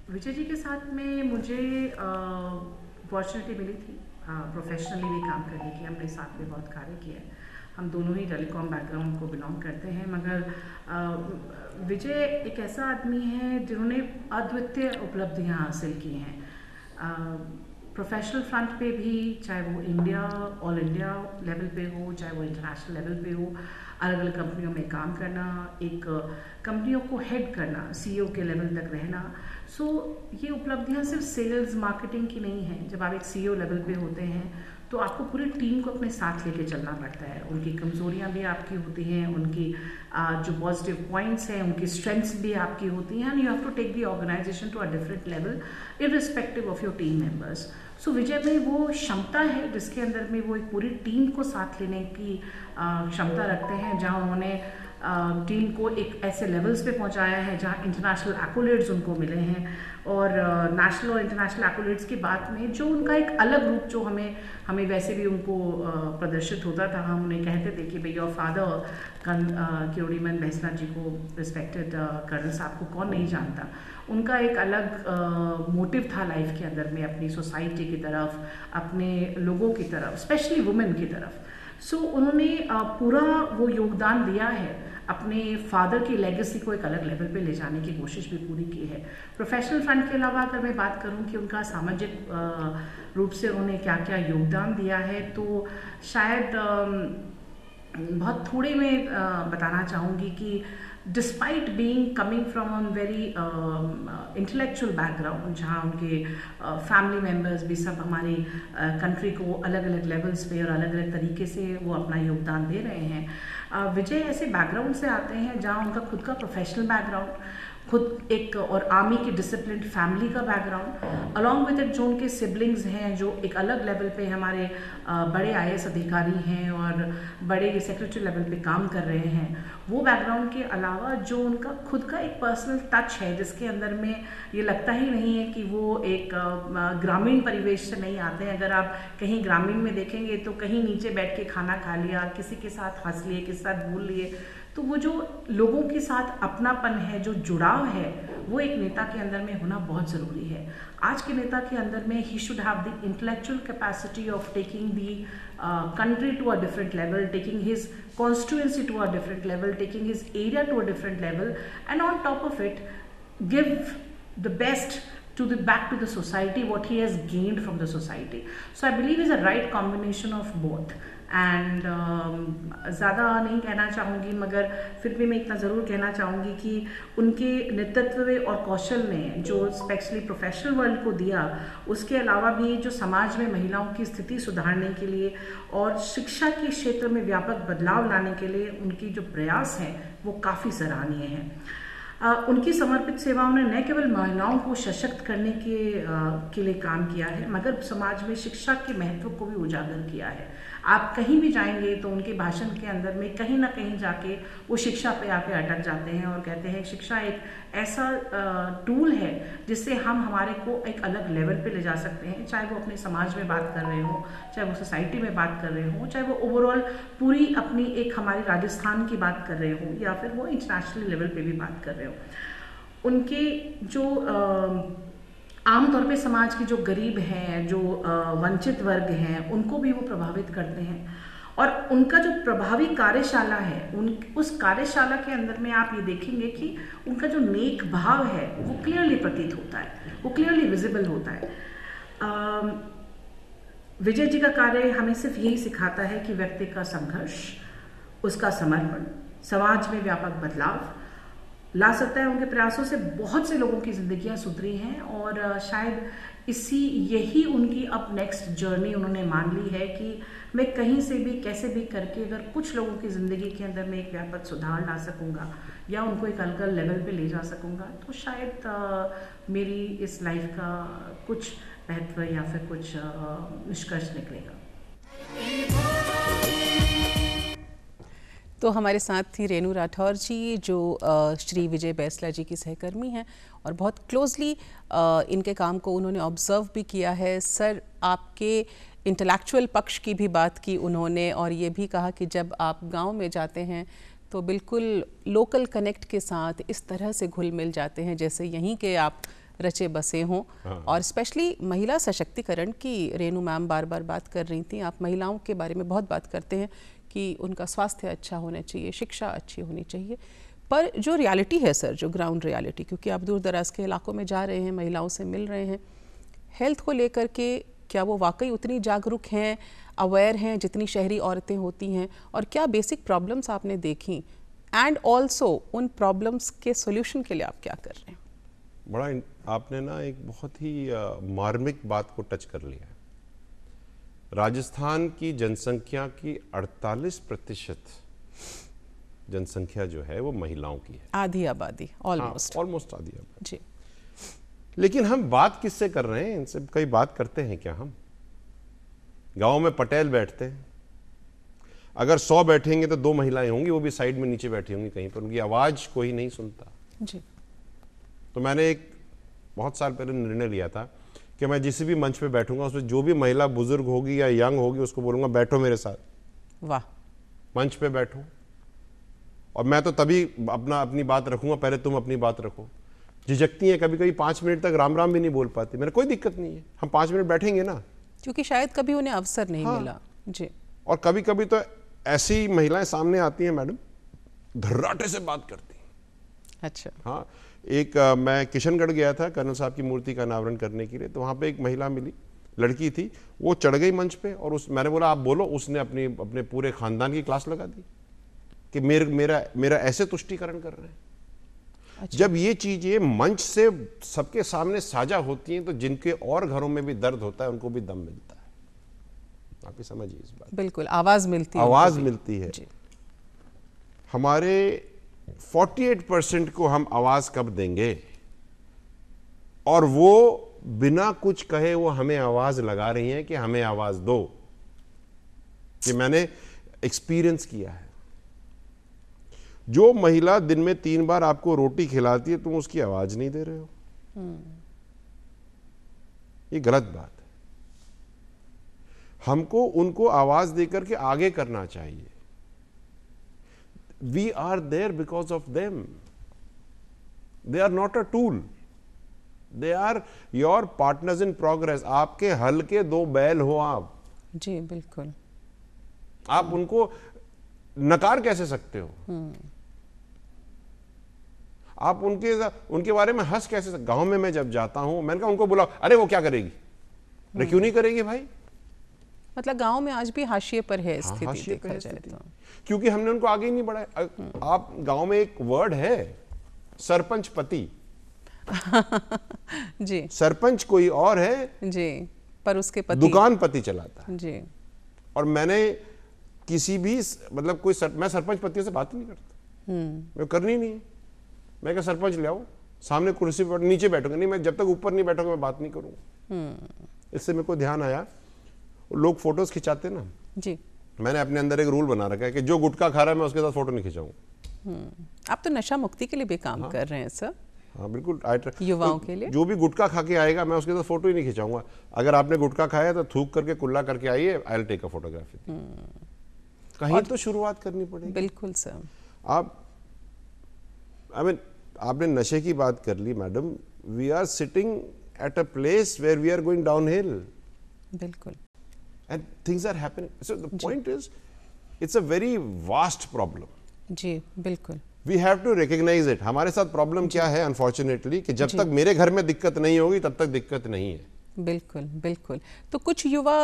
विजय जी के साथ में मुझे अपॉर्चुनिटी मिली थी प्रोफेशनली भी काम करने की। हमने साथ में बहुत कार्य किया है। हम दोनों ही टेलीकॉम बैकग्राउंड को बिलोंग करते हैं, मगर विजय एक ऐसा आदमी है जिन्होंने अद्वितीय उपलब्धियां हासिल की हैं प्रोफेशनल फ्रंट पे भी, चाहे वो इंडिया ऑल इंडिया लेवल पे हो, चाहे वो इंटरनेशनल लेवल पे हो। अलग अलग कंपनियों में काम करना, एक कंपनियों को हेड करना, सीईओ के लेवल तक रहना। सो ये उपलब्धियां सिर्फ सेल्स मार्केटिंग की नहीं है। जब आप एक सीईओ लेवल पे होते हैं तो आपको पूरी टीम को अपने साथ लेके चलना पड़ता है। उनकी कमजोरियां भी आपकी होती हैं, उनकी जो पॉजिटिव पॉइंट्स हैं, उनकी स्ट्रेंथ्स भी आपकी होती हैं, and you have to take the organisation to a different level irrespective of your team members. So Vijay में वो क्षमता है जिसके अंदर में वो एक पूरी टीम को साथ लेने की क्षमता रखते हैं, जहां उन्होंने टीम को एक ऐसे लेवल्स पे पहुंचाया है जहां इंटरनेशनल एक्कोलेड्स उनको मिले हैं। और नेशनल और इंटरनेशनल एक्कोलेड्स की बात में जो उनका एक अलग रूप जो हमें वैसे भी उनको प्रदर्शित होता था। हम उन्हें कहते थे कि भाई योर फादर किरोड़ीमल बैंसला जी को, रिस्पेक्टेड कर्नल साहब को कौन नहीं जानता। उनका एक अलग मोटिव था लाइफ के अंदर में, अपनी सोसाइटी की तरफ, अपने लोगों की तरफ, स्पेशली वुमेन की तरफ। सो उन्होंने पूरा वो योगदान दिया है, अपने फादर की लेगेसी को एक अलग लेवल पे ले जाने की कोशिश भी पूरी की है। प्रोफेशनल फ्रंट के अलावा अगर मैं बात करूं कि उनका सामाजिक रूप से उन्होंने क्या क्या योगदान दिया है, तो शायद बहुत थोड़े में बताना चाहूँगी कि despite being coming from a very intellectual background, जहाँ उनके फैमिली मेम्बर्स भी सब हमारी कंट्री को अलग अलग लेवल्स पे और अलग अलग तरीके से वो अपना योगदान दे रहे हैं। विजय ऐसे बैकग्राउंड से आते हैं जहाँ उनका खुद का प्रोफेशनल बैकग्राउंड, खुद एक और आर्मी की डिसिप्लिन फैमिली का बैकग्राउंड, अलॉन्ग विद इट जो उनके सिबलिंग्स हैं जो एक अलग लेवल पे हमारे बड़े आईएएस अधिकारी हैं और बड़े सेक्रेटरी लेवल पे काम कर रहे हैं, वो बैकग्राउंड के अलावा जो उनका खुद का एक पर्सनल टच है जिसके अंदर में ये लगता ही नहीं है कि वो एक ग्रामीण परिवेश से नहीं आते हैं। अगर आप कहीं ग्रामीण में देखेंगे तो कहीं नीचे बैठ के खाना खा लिया, किसी के साथ हंस लिए, किसी के साथ बोल लिए, तो वो जो लोगों के साथ अपनापन है, जो जुड़ाव है, वो एक नेता के अंदर में होना बहुत ज़रूरी है। आज के नेता के अंदर में he should have the intellectual capacity of taking the country to a different level, taking his constituency to a different level, taking his area to a different level, and on top of it give the best back to the society what he has gained from the society. So I believe is a right combination of both. And ज़्यादा नहीं कहना चाहूँगी, मगर फिर भी मैं इतना ज़रूर कहना चाहूँगी कि उनके नेतृत्व और कौशल ने जो स्पेशली प्रोफेशनल वर्ल्ड को दिया, उसके अलावा भी जो समाज में महिलाओं की स्थिति सुधारने के लिए और शिक्षा के क्षेत्र में व्यापक बदलाव लाने के लिए उनकी जो प्रयास हैं वो काफ़ी सराहनीय हैं। उनकी समर्पित सेवाओं ने न केवल महिलाओं को सशक्त करने के लिए काम किया है, मगर समाज में शिक्षा के महत्व को भी उजागर किया है। आप कहीं भी जाएंगे तो उनके भाषण के अंदर में कहीं ना कहीं जाके वो शिक्षा पे आके अटक जाते हैं और कहते हैं शिक्षा एक ऐसा टूल है जिससे हम हमारे को एक अलग लेवल पे ले जा सकते हैं, चाहे वो अपने समाज में बात कर रहे हो, चाहे वो सोसाइटी में बात कर रहे हो, चाहे वो ओवरऑल पूरी अपनी एक हमारी राजस्थान की बात कर रहे हो, या फिर वो इंटरनेशनल लेवल पे भी बात कर रहे हो। उनके जो आमतौर पे समाज के जो गरीब हैं, जो वंचित वर्ग हैं, उनको भी वो प्रभावित करते हैं। और उनका जो प्रभावी कार्यशाला है, उस कार्यशाला के अंदर में आप ये देखेंगे कि उनका जो नेक भाव है वो क्लियरली प्रतीत होता है, वो क्लियरली विजिबल होता है। विजय जी का कार्य हमें सिर्फ यही सिखाता है कि व्यक्ति का संघर्ष, उसका समर्पण समाज में व्यापक बदलाव ला सकता है। उनके प्रयासों से बहुत से लोगों की जिंदगियां सुधरी हैं और शायद यही उनकी अब नेक्स्ट जर्नी उन्होंने मान ली है कि मैं कहीं से भी कैसे भी करके अगर कुछ लोगों की ज़िंदगी के अंदर में एक व्यापक सुधार ला सकूंगा या उनको एक अलग लेवल पे ले जा सकूंगा, तो शायद मेरी इस लाइफ का कुछ महत्व या फिर कुछ निष्कर्ष निकलेगा। तो हमारे साथ थी रेनू राठौर जी, जो श्री विजय बैसला जी की सहकर्मी हैं और बहुत क्लोजली इनके काम को उन्होंने ऑब्जर्व भी किया है। सर, आपके इंटेलेक्चुअल पक्ष की भी बात की उन्होंने और ये भी कहा कि जब आप गांव में जाते हैं तो बिल्कुल लोकल कनेक्ट के साथ इस तरह से घुल मिल जाते हैं जैसे यहीं के आप रचे बसे हों। और स्पेशली महिला सशक्तिकरण की रेनू मैम बार बार बात कर रही थी। आप महिलाओं के बारे में बहुत बात करते हैं कि उनका स्वास्थ्य अच्छा होना चाहिए, शिक्षा अच्छी होनी चाहिए, पर जो रियलिटी है सर, जो ग्राउंड रियलिटी, क्योंकि आप दूर दराज के इलाकों में जा रहे हैं, महिलाओं से मिल रहे हैं, हेल्थ को लेकर के क्या वो वाकई उतनी जागरूक हैं, अवेयर हैं जितनी शहरी औरतें होती हैं? और क्या बेसिक प्रॉब्लम्स आपने देखी एंड ऑल्सो उन प्रॉब्लम्स के सोल्यूशन के लिए आप क्या कर रहे हैं? बड़ा आपने ना एक बहुत ही मार्मिक बात को टच कर लिया है। राजस्थान की जनसंख्या की 48% जनसंख्या जो है वो महिलाओं की है, आधी आबादी, ऑलमोस्ट ऑलमोस्ट आधी आबादी जी। लेकिन हम बात किससे कर रहे हैं? इनसे कई बात करते हैं क्या? हम गांव में पटेल बैठते हैं, अगर 100 बैठेंगे तो 2 महिलाएं होंगी, वो भी साइड में नीचे बैठी होंगी कहीं पर, उनकी आवाज कोई नहीं सुनता जी। तो मैंने एक बहुत साल पहले निर्णय लिया था कि मैं जिस भी मंच पे बैठूंगा उसमें जो भी महिला बुजुर्ग होगी या यंग होगी उसको बोलूंगा बैठो मेरे साथ, वाह, मंच पे बैठो। और मैं तो तभी अपनी बात रखूंगा, पहले तुम अपनी बात रखो। झिझकती हैं कभी कभी, 5 मिनट तक राम राम भी नहीं बोल पाती, मेरा कोई दिक्कत नहीं है, हम 5 मिनट बैठेंगे ना, क्योंकि शायद कभी उन्हें अवसर नहीं मिला जी। और कभी कभी तो ऐसी महिलाएं सामने आती हैं मैडम, धर्राटे से बात करती हैं। अच्छा। हाँ, एक मैं किशनगढ़ गया था कर्नल साहब की मूर्ति का अनावरण करने के लिए, तो वहाँ पे एक महिला मिली, लड़की थी, वो चढ़ गई मंच पे और मैंने बोला आप बोलो, उसने अपने पूरे खानदान की क्लास लगा दी कि मेरा ऐसे तुष्टीकरण कर रहे हैं। अच्छा। जब ये चीजें मंच से सबके सामने साझा होती हैं तो जिनके और घरों में भी दर्द होता है उनको भी दम मिलता है। आप ही समझिए इस बात। बिल्कुल, आवाज मिलती है, आवाज मिलती है। हमारे 48% को हम आवाज कब देंगे? और वो बिना कुछ कहे वो हमें आवाज लगा रही हैं कि हमें आवाज दो। कि मैंने एक्सपीरियंस किया है, जो महिला दिन में 3 बार आपको रोटी खिलाती है, तुम उसकी आवाज नहीं दे रहे हो, ये गलत बात है। हमको उनको आवाज देकर के आगे करना चाहिए। We are there because of them. They are not a tool. They are your partners in progress. आपके हल के 2 बैल हो आप जी। बिल्कुल। आप उनको नकार कैसे सकते हो? आप उनके बारे में हंस कैसे सकते? गांव में मैं जब जाता हूं, मैंने कहा उनको बुलाओ, अरे वो क्या करेगी? अरे क्यों नहीं करेगी भाई? मतलब गांव में आज भी हाशिए पर है स्थिति, देखा जाए तो, क्योंकि हमने उनको आगे ही नहीं बढ़ाया। आप गांव में एक वर्ड है सरपंच पति जी। सरपंच कोई और है जी, पर उसके पति दुकान पति चलाता है जी। और मैंने किसी भी मतलब मैं सरपंच पतियों से बात नहीं करता, मैं करनी नहीं। मैं क्या सरपंच ले आओ, सामने कुर्सी पर नीचे बैठूंगा नहीं, मैं जब तक ऊपर नहीं बैठूंगा मैं बात नहीं करूंगा। इससे मेरे को ध्यान आया, लोग फोटोज खिंचाते ना जी, मैंने अपने अंदर एक रूल बना रखा है कि जो गुटखा खा रहा है मैं उसके साथ फोटो नहीं खिंचाऊंगा। आप तो नशा मुक्ति के लिए भी काम कर रहे हैं सर। हाँ बिल्कुल, युवाओं के लिए जो भी गुटखा खा के आएगा मैं उसके साथ फोटो ही नहीं खिंचाऊंगा। अगर आपने गुटखा खाया तो थूक करके कुल्ला करके आइए, I will take a photography. कहीं तो शुरुआत करनी पड़ेगी। बिल्कुल सर। आप आपने नशे की बात कर ली madam, we are sitting at a place where we are going downhill. बिल्कुल। And things are happening. So the point is, it's a very vast problem. जी बिल्कुल। We have to recognize it. हमारे साथ problem क्या है unfortunately कि जब तक मेरे घर में दिक्कत नहीं होगी तब तक दिक्कत नहीं है। बिल्कुल बिल्कुल। तो कुछ युवा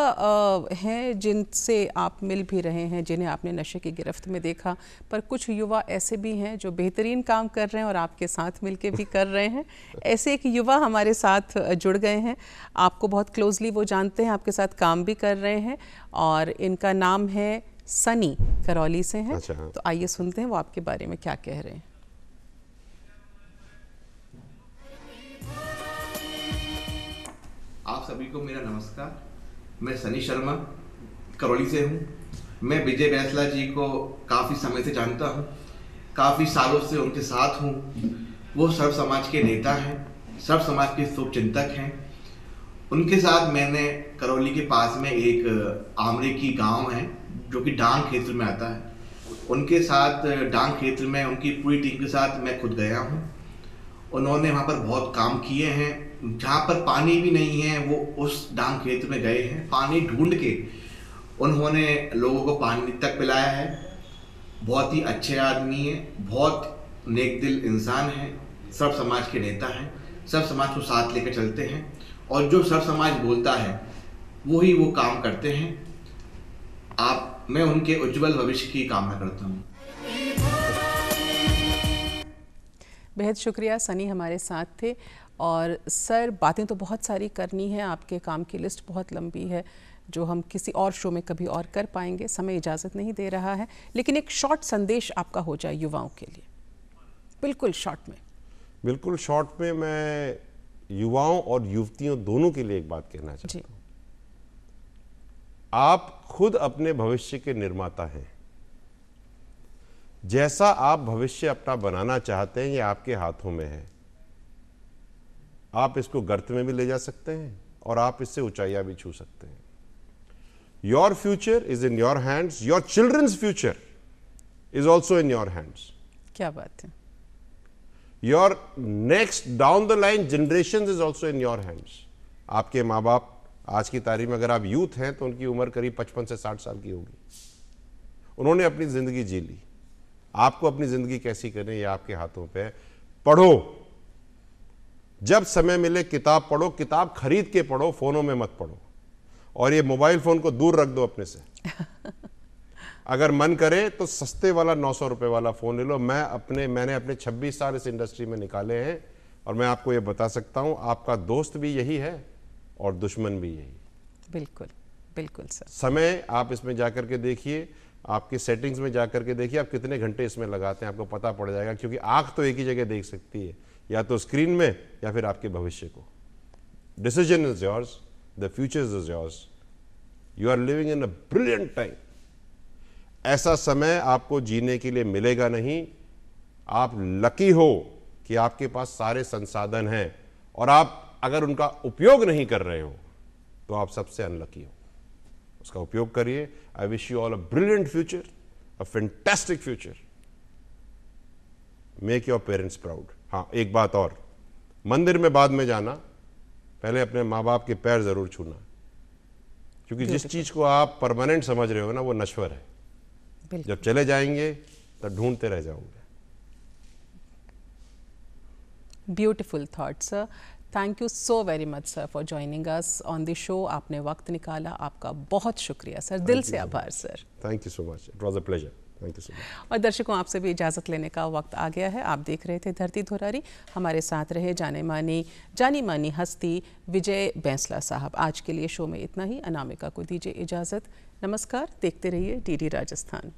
हैं जिनसे आप मिल भी रहे हैं, जिन्हें आपने नशे की गिरफ्त में देखा, पर कुछ युवा ऐसे भी हैं जो बेहतरीन काम कर रहे हैं और आपके साथ मिलके भी कर रहे हैं। ऐसे एक युवा हमारे साथ जुड़ गए हैं, आपको बहुत क्लोजली वो जानते हैं, आपके साथ काम भी कर रहे हैं और इनका नाम है सनी, करौली से हैं। अच्छा। तो आइए सुनते हैं वो आपके बारे में क्या कह रहे हैं। आप सभी को मेरा नमस्कार। मैं सनी शर्मा करौली से हूँ मैं विजय बैंसला जी को काफ़ी समय से जानता हूँ, काफ़ी सालों से उनके साथ हूँ। वो सर्व समाज के नेता हैं, सर्व समाज के शुभचिंतक हैं। उनके साथ मैंने करौली के पास में एक आमरे की गांव है जो कि डांग क्षेत्र में आता है, उनके साथ डांग क्षेत्र में उनकी पूरी टीम के साथ मैं खुद गया हूँ। उन्होंने वहाँ पर बहुत काम किए हैं। जहाँ पर पानी भी नहीं है वो उस डांग क्षेत्र में गए हैं, पानी ढूंढ के उन्होंने लोगों को पानी तक पिलाया है। बहुत ही अच्छे आदमी हैं, बहुत नेक दिल इंसान हैं, सब समाज के नेता हैं, सब समाज को साथ लेकर चलते हैं और जो सब समाज बोलता है वही वो काम करते हैं। मैं उनके उज्जवल भविष्य की कामना करता हूँ। बेहद शुक्रिया, सनी हमारे साथ थे। और सर, बातें तो बहुत सारी करनी है, आपके काम की लिस्ट बहुत लंबी है जो हम किसी और शो में कभी और कर पाएंगे, समय इजाज़त नहीं दे रहा है। लेकिन एक शॉर्ट संदेश आपका हो जाए युवाओं के लिए, बिल्कुल शॉर्ट में। बिल्कुल शॉर्ट में मैं युवाओं और युवतियों दोनों के लिए एक बात कहना चाहता हूँ। आप खुद अपने भविष्य के निर्माता हैं। जैसा आप भविष्य अपना बनाना चाहते हैं ये आपके हाथों में है। आप इसको गर्त में भी ले जा सकते हैं और आप इससे ऊंचाइयां भी छू सकते हैं। Your future is in your hands, your childrens future is also in your hands. क्या बात है। Your next down the line generation is also in your hands. आपके माँ बाप आज की तारीख में अगर आप यूथ हैं तो उनकी उम्र करीब 55 से 60 साल की होगी। उन्होंने अपनी जिंदगी जी ली, आपको अपनी जिंदगी कैसी करनी है ये आपके हाथों पे है। पढ़ो, जब समय मिले किताब पढ़ो, किताब खरीद के पढ़ो, फोनों में मत पढ़ो। और ये मोबाइल फोन को दूर रख दो अपने से। अगर मन करे तो सस्ते वाला 900 रुपए वाला फोन ले लो। मैंने अपने 26 साल इस इंडस्ट्री में निकाले हैं और मैं आपको ये बता सकता हूं, आपका दोस्त भी यही है और दुश्मन भी यही। बिल्कुल बिल्कुल सर। समय आप इसमें जाकर के देखिए, आपके सेटिंग्स में जाकर के देखिए आप कितने घंटे इसमें लगाते हैं, आपको पता पड़ जाएगा। क्योंकि आंख तो एक ही जगह देख सकती है, या तो स्क्रीन में या फिर आपके भविष्य को। Decision is yours, the future is yours, you are living in a brilliant time. ऐसा समय आपको जीने के लिए मिलेगा नहीं। आप लकी हो कि आपके पास सारे संसाधन हैं और आप अगर उनका उपयोग नहीं कर रहे हो तो आप सबसे अनलकी हो। उसका उपयोग करिए। I wish you all a brilliant future, a fantastic future. Make your parents proud. हाँ, एक बात और, मंदिर में बाद में जाना, पहले अपने माँ बाप के पैर जरूर छूना, क्योंकि जिस चीज को आप परमानेंट समझ रहे हो ना वो नश्वर है। जब चले जाएंगे तब ढूंढते रह जाओगे। Beautiful thought sir. Thank you so very much sir for joining us on the show. आपने वक्त निकाला, आपका बहुत शुक्रिया सर, दिल से आभार sir. Thank you so much, it was a pleasure. Thank you so much. और दर्शकों, आपसे भी इजाज़त लेने का वक्त आ गया है। आप देख रहे थे धरती धुरारी। हमारे साथ रहे जानी मानी हस्ती विजय बैंसला साहब। आज के लिए शो में इतना ही। अनामिका को दीजिए इजाज़त। नमस्कार। देखते रहिए DD राजस्थान।